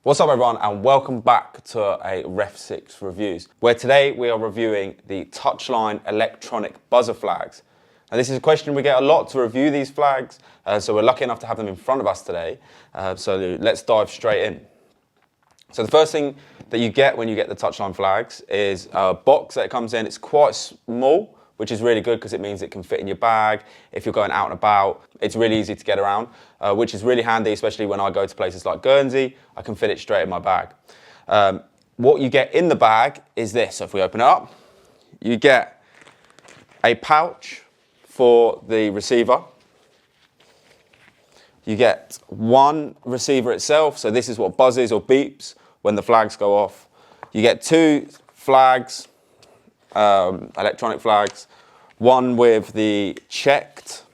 What's up everyone, and welcome back to a REFSIX reviews, where today we are reviewing the Touchline Electronic Buzzer Flags. Now this is a question we get a lot to review these flags, so we're lucky enough to have them in front of us today. So let's dive straight in. So the first thing that you get when you get the Touchline flags is a box that it comes in. It's quite small, which is really good because it means it can fit in your bag. If you're going out and about, it's really easy to get around, which is really handy, especially when I go to places like Guernsey. I can fit it straight in my bag. What you get in the bag is this. So if we open it up, you get a pouch for the receiver. You get one receiver itself. So this is what buzzes or beeps when the flags go off. You get two flags, electronic flags, one with the checked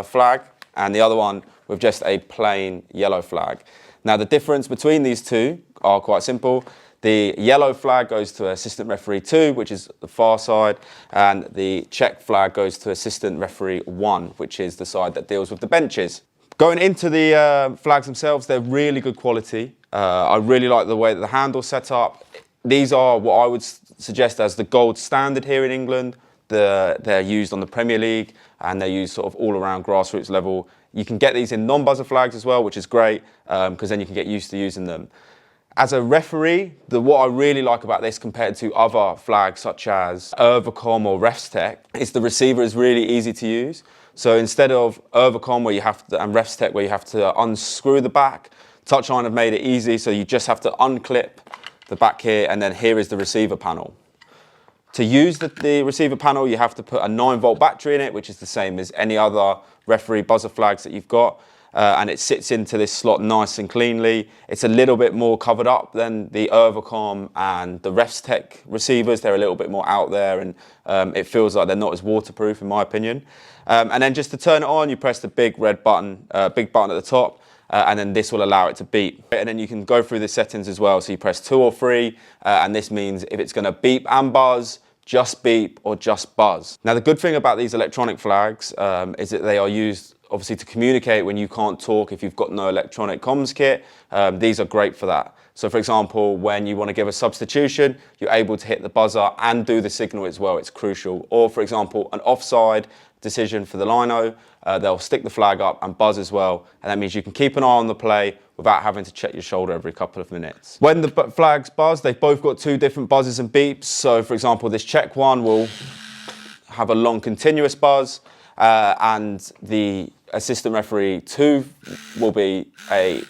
flag and the other one with just a plain yellow flag. Now the difference between these two are quite simple. The yellow flag goes to assistant referee 2, which is the far side, and the checked flag goes to assistant referee 1, which is the side that deals with the benches. Going into the flags themselves, they're really good quality. I really like the way that the handle's set up. These are what I would suggest as the gold standard here in England. They're used on the Premier League and they're used sort of all around grassroots level. You can get these in non-buzzer flags as well, which is great because then you can get used to using them. As a referee, what I really like about this compared to other flags such as Ervacom or REFSTEC is the receiver is really easy to use. So instead of Ervacom where you have to, and REFSTEC where you have to unscrew the back, Touchline have made it easy, so you just have to unclip the back here, and then here is the receiver panel. To use the receiver panel, you have to put a 9-volt battery in it, which is the same as any other referee buzzer flags that you've got. And it sits into this slot nice and cleanly. It's a little bit more covered up than the Ervacom and the REFSTEC receivers. They're a little bit more out there, and it feels like they're not as waterproof in my opinion. And then just to turn it on, you press the big red button, big button at the top, and then this will allow it to beep. And then you can go through the settings as well. So you press 2 or 3, and this means if it's gonna beep and buzz, just beep or just buzz. Now the good thing about these electronic flags is that they are used obviously to communicate when you can't talk. If you've got no electronic comms kit, these are great for that. So for example, when you want to give a substitution, you're able to hit the buzzer and do the signal as well. It's crucial. Or for example, an offside decision for the lino, they'll stick the flag up and buzz as well. And that means you can keep an eye on the play without having to check your shoulder every couple of minutes. When the flags buzz, they've both got 2 different buzzes and beeps. So for example, this check one will have a long continuous buzz, and the assistant referee 2 will be a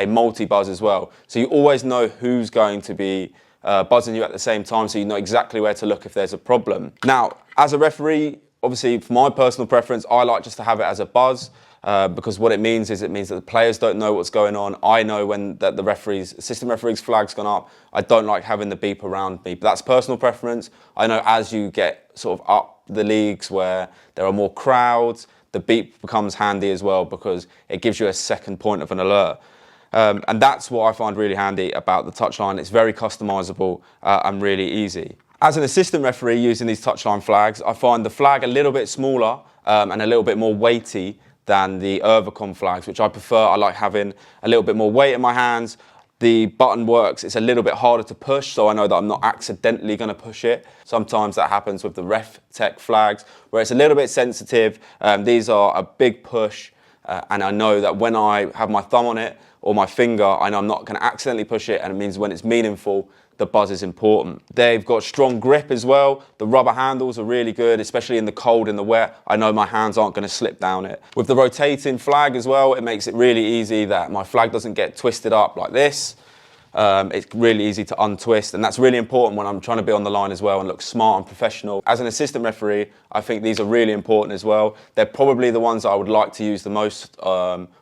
multi-buzz as well. So you always know who's going to be buzzing you at the same time, so you know exactly where to look if there's a problem. Now, as a referee, obviously for my personal preference, I like just to have it as a buzz, because what it means is that the players don't know what's going on. I know when the assistant referee's flag's gone up. I don't like having the beep around me, but that's personal preference. I know as you get sort of up the leagues where there are more crowds, the beep becomes handy as well because it gives you a second point of an alert. And that's what I find really handy about the Touchline. It's very customizable and really easy. As an assistant referee using these Touchline flags, I find the flag a little bit smaller and a little bit more weighty than the Ervacom flags, which I prefer. I like having a little bit more weight in my hands. The button works, it's a little bit harder to push, so I know that I'm not accidentally gonna push it. Sometimes that happens with the REFTEC flags, where it's a little bit sensitive. These are a big push, and I know that when I have my thumb on it or my finger, I know I'm not gonna accidentally push it, and it means when it's meaningful, the buzz is important. They've got strong grip as well. The rubber handles are really good, especially in the cold and the wet. I know my hands aren't gonna slip down it. With the rotating flag as well, it makes it really easy that my flag doesn't get twisted up like this. It's really easy to untwist, and that's really important when I'm trying to be on the line as well and look smart and professional. As an assistant referee, I think these are really important as well. They're probably the ones I would like to use the most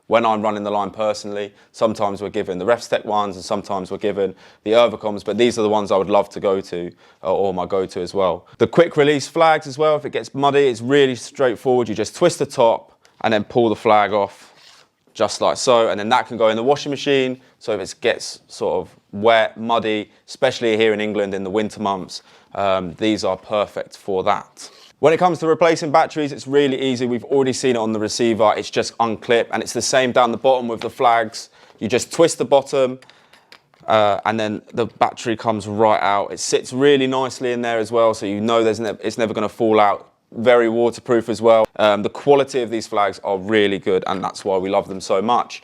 when I'm running the line personally. Sometimes we're given the REFSTEC ones and sometimes we're given the Ervacoms, but these are the ones I would love to go to or my go-to as well. The quick release flags as well, if it gets muddy, it's really straightforward. You just twist the top and then pull the flag off just like so, and then that can go in the washing machine. So if it gets sort of wet, muddy, especially here in England in the winter months, these are perfect for that. When it comes to replacing batteries, it's really easy. We've already seen it on the receiver. It's just unclip, and it's the same down the bottom with the flags. You just twist the bottom, and then the battery comes right out. It sits really nicely in there as well, so you know it's never going to fall out. Very waterproof as well. The quality of these flags are really good, and that's why we love them so much.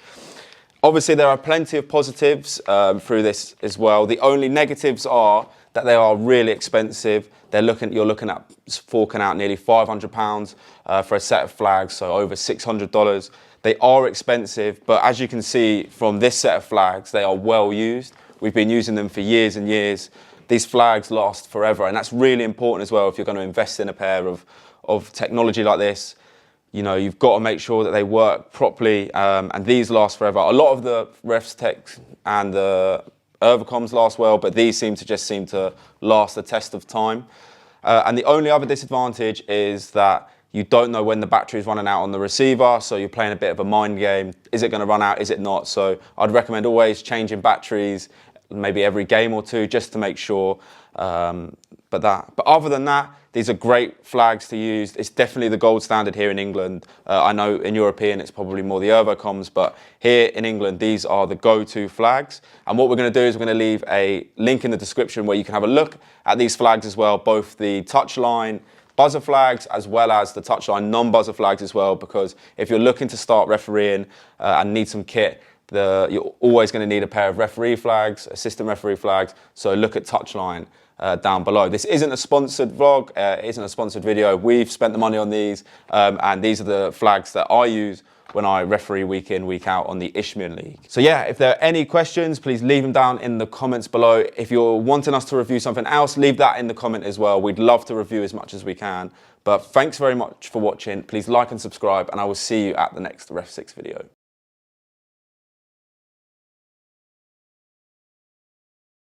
Obviously, there are plenty of positives through this as well. The only negatives are that they are really expensive. You're looking at forking out nearly £500 for a set of flags, so over $600. They are expensive, but as you can see from this set of flags, they are well used. We've been using them for years and years. These flags last forever, and that's really important as well if you're going to invest in a pair of technology like this. You know, you've got to make sure that they work properly, and these last forever. A lot of the REFSIX and the Ervacoms last well, but these seem to last the test of time. And the only other disadvantage is that you don't know when the battery is running out on the receiver, so you're playing a bit of a mind game. Is it going to run out? Is it not? So I'd recommend always changing batteries, maybe every game or two, just to make sure. But other than that, these are great flags to use. It's definitely the gold standard here in England. I know in European it's probably more the Ervacoms, but here in England these are the go-to flags. And what we're going to do is we're going to leave a link in the description where you can have a look at these flags as well, both the Touchline buzzer flags as well as the Touchline non-buzzer flags as well, because if you're looking to start refereeing and need some kit, you're always going to need a pair of referee flags, assistant referee flags, so look at Touchline down below. This isn't a sponsored vlog, it isn't a sponsored video. We've spent the money on these, and these are the flags that I use when I referee week in, week out on the Isthmian League. So yeah, if there are any questions, please leave them down in the comments below. If you're wanting us to review something else, leave that in the comment as well. We'd love to review as much as we can. But thanks very much for watching. Please like and subscribe, and I will see you at the next REFSIX video.